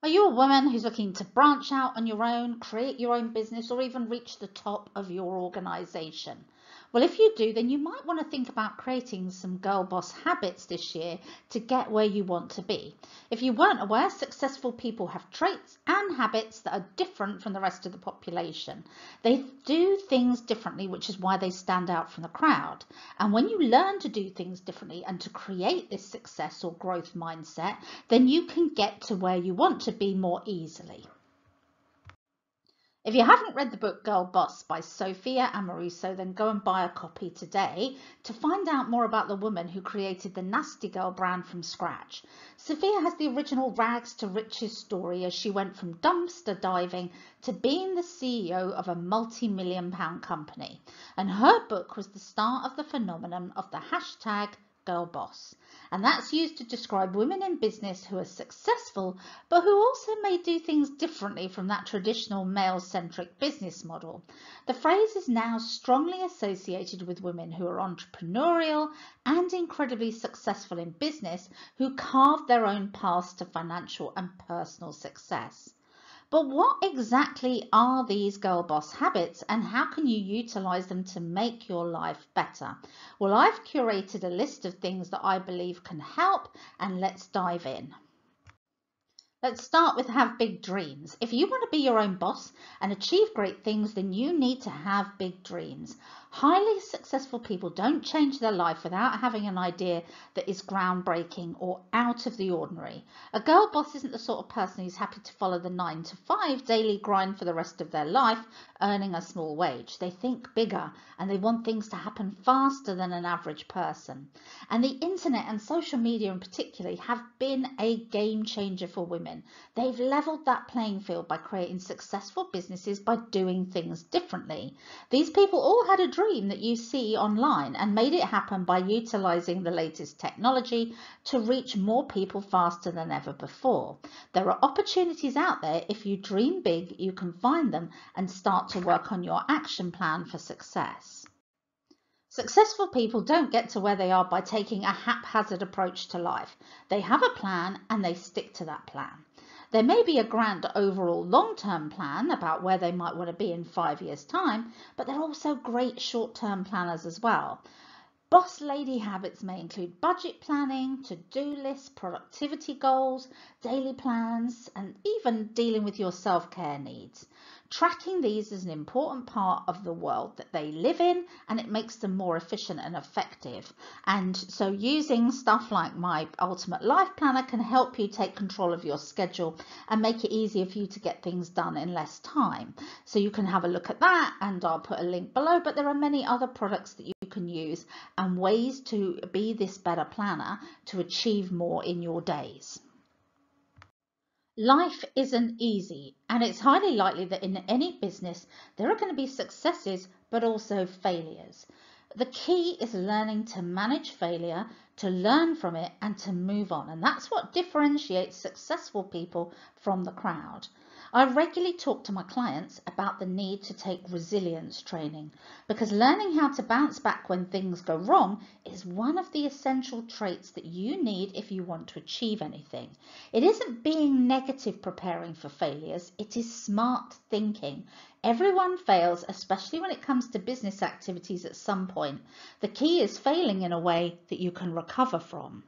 Are you a woman who's looking to branch out on your own, create your own business, or even reach the top of your organization? Well, if you do, then you might want to think about creating some girl boss habits this year to get where you want to be. If you weren't aware, successful people have traits and habits that are different from the rest of the population. They do things differently, which is why they stand out from the crowd. And when you learn to do things differently and to create this success or growth mindset, then you can get to where you want to be more easily. If you haven't read the book Girl Boss by Sophia Amoruso, then go and buy a copy today to find out more about the woman who created the Nasty Girl brand from scratch. Sophia has the original rags to riches story as she went from dumpster diving to being the CEO of a multi-million-pound company. And her book was the start of the phenomenon of the hashtag Girl Boss. And that's used to describe women in business who are successful, but who also may do things differently from that traditional male-centric business model. The phrase is now strongly associated with women who are entrepreneurial and incredibly successful in business, who carved their own paths to financial and personal success. But what exactly are these girl boss habits and how can you utilize them to make your life better? Well, I've curated a list of things that I believe can help, and let's dive in. Let's start with have big dreams. If you want to be your own boss and achieve great things, then you need to have big dreams. Highly successful people don't change their life without having an idea that is groundbreaking or out of the ordinary. A girl boss isn't the sort of person who's happy to follow the 9 to 5 daily grind for the rest of their life, earning a small wage. They think bigger and they want things to happen faster than an average person. And the internet and social media in particular have been a game changer for women. They've leveled that playing field by creating successful businesses by doing things differently. These people all had a dream that you see online and made it happen by utilizing the latest technology to reach more people faster than ever before. There are opportunities out there. If you dream big, you can find them and start to work on your action plan for success. Successful people don't get to where they are by taking a haphazard approach to life. They have a plan and they stick to that plan. There may be a grand overall long-term plan about where they might want to be in 5 years' time, but they're also great short-term planners as well. Boss lady habits may include budget planning, to-do lists, productivity goals, daily plans, and even dealing with your self-care needs. Tracking these is an important part of the world that they live in, and it makes them more efficient and effective. And so using stuff like my Ultimate Life Planner can help you take control of your schedule and make it easier for you to get things done in less time. So you can have a look at that, and I'll put a link below, but there are many other products that you can use and ways to be this better planner to achieve more in your days. Life isn't easy, and it's highly likely that in any business there are going to be successes but also failures. The key is learning to manage failure, to learn from it, and to move on. And that's what differentiates successful people from the crowd. I regularly talk to my clients about the need to take resilience training, because learning how to bounce back when things go wrong is one of the essential traits that you need if you want to achieve anything. It isn't being negative preparing for failures, it is smart thinking. Everyone fails, especially when it comes to business activities at some point. The key is failing in a way that you can recover from.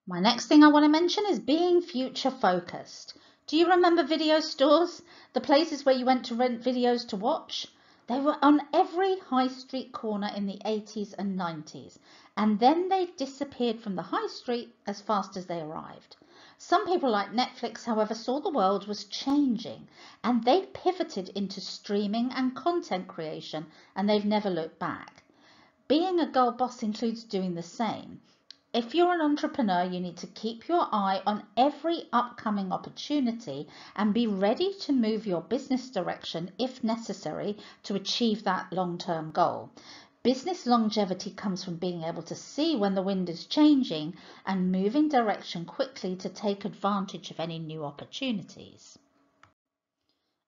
My next thing I want to mention is being future focused. Do you remember video stores? The places where you went to rent videos to watch? They were on every high street corner in the 80s and 90s, and then they disappeared from the high street as fast as they arrived. Some people like Netflix, however, saw the world was changing and they pivoted into streaming and content creation, and they've never looked back. Being a girl boss includes doing the same. If you're an entrepreneur, you need to keep your eye on every upcoming opportunity and be ready to move your business direction if necessary to achieve that long-term goal. Business longevity comes from being able to see when the wind is changing and moving direction quickly to take advantage of any new opportunities.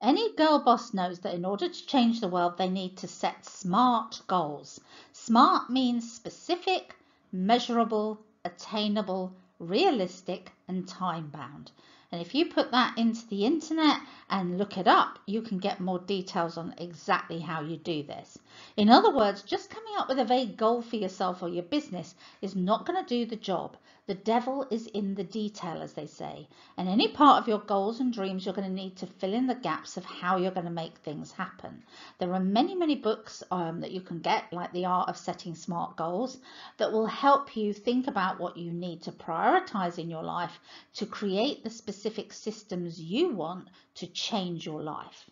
Any girl boss knows that in order to change the world, they need to set SMART goals. SMART means specific, measurable, attainable, realistic, and time-bound. And if you put that into the internet and look it up, you can get more details on exactly how you do this. In other words, just coming up with a vague goal for yourself or your business is not going to do the job. The devil is in the detail, as they say. And any part of your goals and dreams, you're going to need to fill in the gaps of how you're going to make things happen. There are many, many books that you can get, like The Art of Setting Smart Goals, that will help you think about what you need to prioritize in your life to create the specific systems you want to change your life.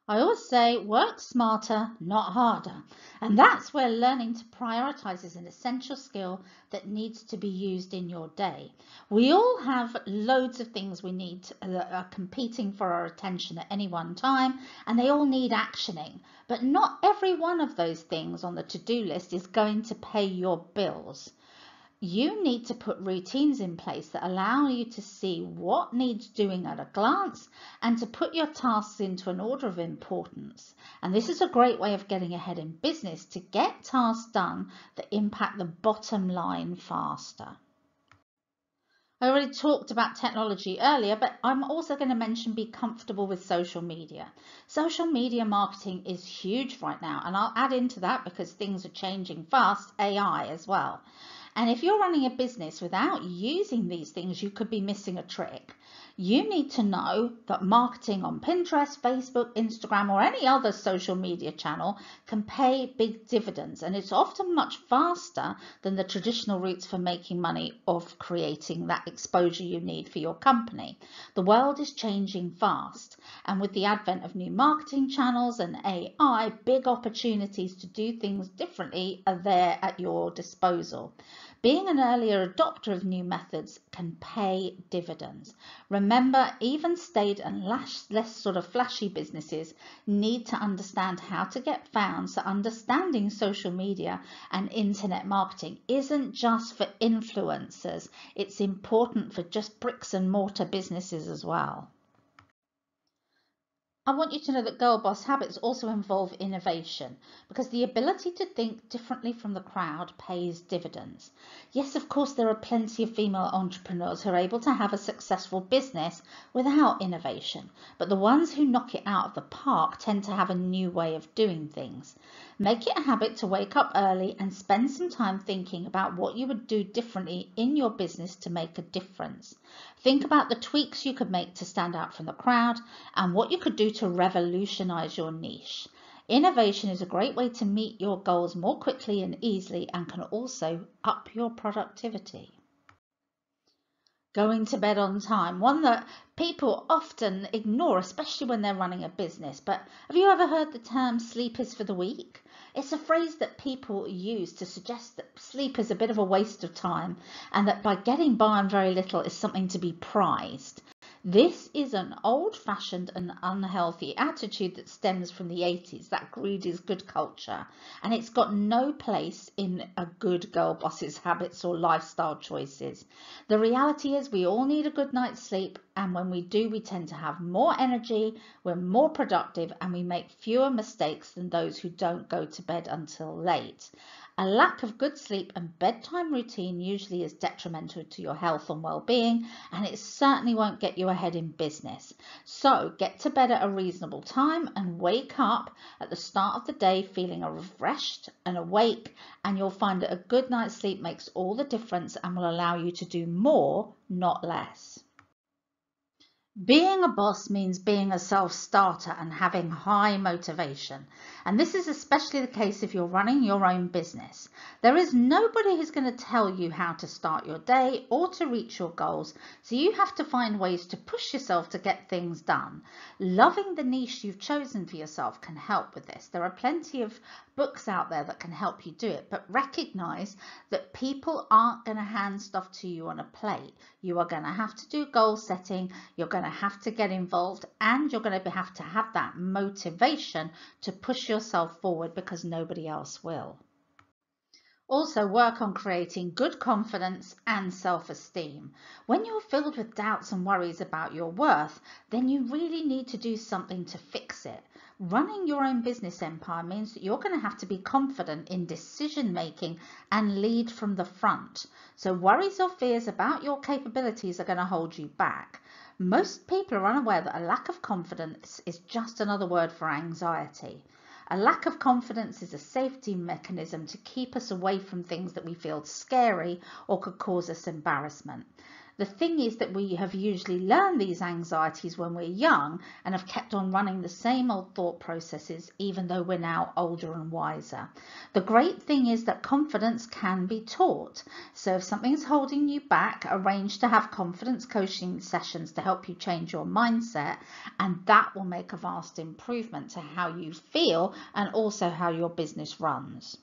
I always say work smarter, not harder. And that's where learning to prioritize is an essential skill that needs to be used in your day. We all have loads of things we need that are competing for our attention at any one time, and they all need actioning. But not every one of those things on the to-do list is going to pay your bills. You need to put routines in place that allow you to see what needs doing at a glance and to put your tasks into an order of importance. And this is a great way of getting ahead in business to get tasks done that impact the bottom line faster. I already talked about technology earlier, but I'm also going to mention be comfortable with social media. Social media marketing is huge right now, and I'll add into that because things are changing fast, AI as well. And if you're running a business without using these things, you could be missing a trick. You need to know that marketing on Pinterest, Facebook, Instagram, or any other social media channel can pay big dividends. And it's often much faster than the traditional routes for making money of creating that exposure you need for your company. The world is changing fast. And with the advent of new marketing channels and AI, big opportunities to do things differently are there at your disposal. Being an earlier adopter of new methods can pay dividends. Remember, even staid and less sort of flashy businesses need to understand how to get found. So understanding social media and internet marketing isn't just for influencers. It's important for just bricks and mortar businesses as well. I want you to know that Girl Boss habits also involve innovation because the ability to think differently from the crowd pays dividends. Yes, of course, there are plenty of female entrepreneurs who are able to have a successful business without innovation, but the ones who knock it out of the park tend to have a new way of doing things. Make it a habit to wake up early and spend some time thinking about what you would do differently in your business to make a difference. Think about the tweaks you could make to stand out from the crowd and what you could do to revolutionize your niche. Innovation is a great way to meet your goals more quickly and easily and can also up your productivity. Going to bed on time, one that people often ignore, especially when they're running a business. But have you ever heard the term sleep is for the weak? It's a phrase that people use to suggest that sleep is a bit of a waste of time and that by getting by on very little is something to be prized. This is an old-fashioned and unhealthy attitude that stems from the 80s, that greed is good culture, and it's got no place in a good girl boss's habits or lifestyle choices. The reality is we all need a good night's sleep, and when we do, we tend to have more energy, we're more productive, and we make fewer mistakes than those who don't go to bed until late. A lack of good sleep and bedtime routine usually is detrimental to your health and well-being, and it certainly won't get you ahead in business. So get to bed at a reasonable time and wake up at the start of the day feeling refreshed and awake, and you'll find that a good night's sleep makes all the difference and will allow you to do more, not less. Being a boss means being a self-starter and having high motivation. And this is especially the case if you're running your own business. There is nobody who's going to tell you how to start your day or to reach your goals, so you have to find ways to push yourself to get things done. Loving the niche you've chosen for yourself can help with this. There are plenty of books out there that can help you do it, but recognize that people aren't going to hand stuff to you on a plate. You are going to have to do goal setting, you're going to have to get involved, and you're going to have to have that motivation to push yourself forward because nobody else will. Also work on creating good confidence and self-esteem. When you're filled with doubts and worries about your worth, then you really need to do something to fix it. Running your own business empire means that you're going to have to be confident in decision making and lead from the front. So worries or fears about your capabilities are going to hold you back. Most people are unaware that a lack of confidence is just another word for anxiety. A lack of confidence is a safety mechanism to keep us away from things that we feel scary or could cause us embarrassment. The thing is that we have usually learned these anxieties when we're young and have kept on running the same old thought processes even though we're now older and wiser. The great thing is that confidence can be taught. So if something's holding you back, arrange to have confidence coaching sessions to help you change your mindset, and that will make a vast improvement to how you feel and also how your business runs.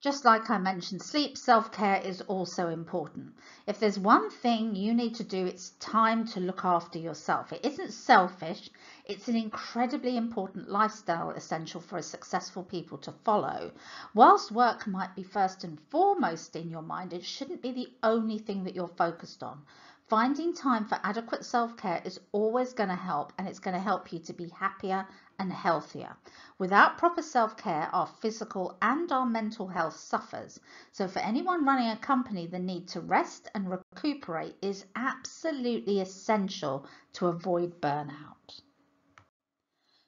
Just like I mentioned, sleep, self-care is also important. If there's one thing you need to do, it's time to look after yourself. It isn't selfish, it's an incredibly important lifestyle essential for successful people to follow. Whilst work might be first and foremost in your mind, it shouldn't be the only thing that you're focused on. Finding time for adequate self-care is always going to help, and it's going to help you to be happier and healthier. Without proper self-care, our physical and our mental health suffers. So for anyone running a company, the need to rest and recuperate is absolutely essential to avoid burnout.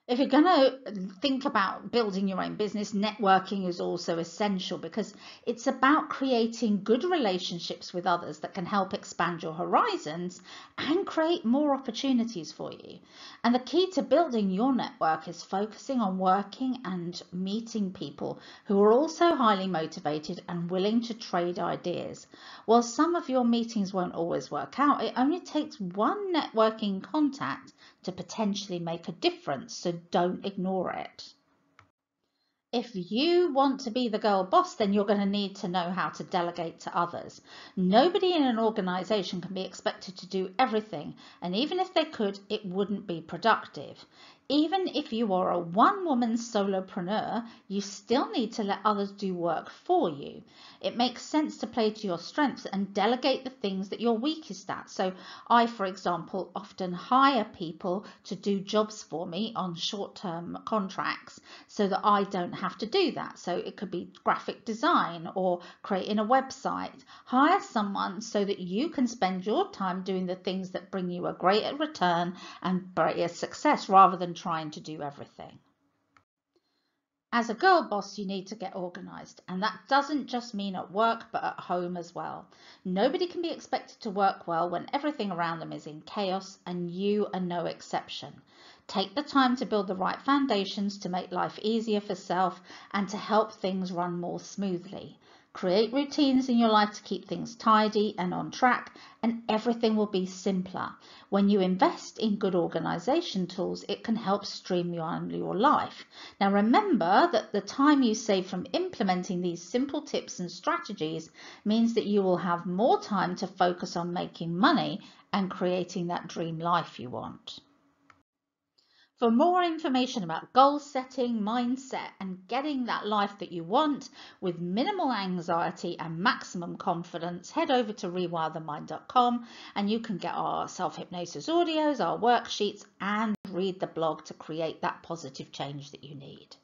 If you're going to think about building your own business, networking is also essential because it's about creating good relationships with others that can help expand your horizons and create more opportunities for you. And the key to building your network is focusing on working and meeting people who are also highly motivated and willing to trade ideas. While some of your meetings won't always work out, it only takes one networking contact to potentially make a difference, so don't ignore it. If you want to be the girl boss, then you're going to need to know how to delegate to others. Nobody in an organization can be expected to do everything, and even if they could, it wouldn't be productive. Even if you are a one-woman solopreneur, you still need to let others do work for you. It makes sense to play to your strengths and delegate the things that you're weakest at. So I, for example, often hire people to do jobs for me on short-term contracts so that I don't have to do that. So it could be graphic design or creating a website. Hire someone so that you can spend your time doing the things that bring you a greater return and greater success rather than trying to do everything. As a girl boss, you need to get organized, and that doesn't just mean at work but at home as well. Nobody can be expected to work well when everything around them is in chaos, and you are no exception. Take the time to build the right foundations to make life easier for self and to help things run more smoothly. Create routines in your life to keep things tidy and on track, and everything will be simpler. When you invest in good organization tools, it can help streamline your life. Now remember that the time you save from implementing these simple tips and strategies means that you will have more time to focus on making money and creating that dream life you want. For more information about goal setting, mindset, and getting that life that you want with minimal anxiety and maximum confidence, head over to rewirethemind.com and you can get our self-hypnosis audios, our worksheets, and read the blog to create that positive change that you need.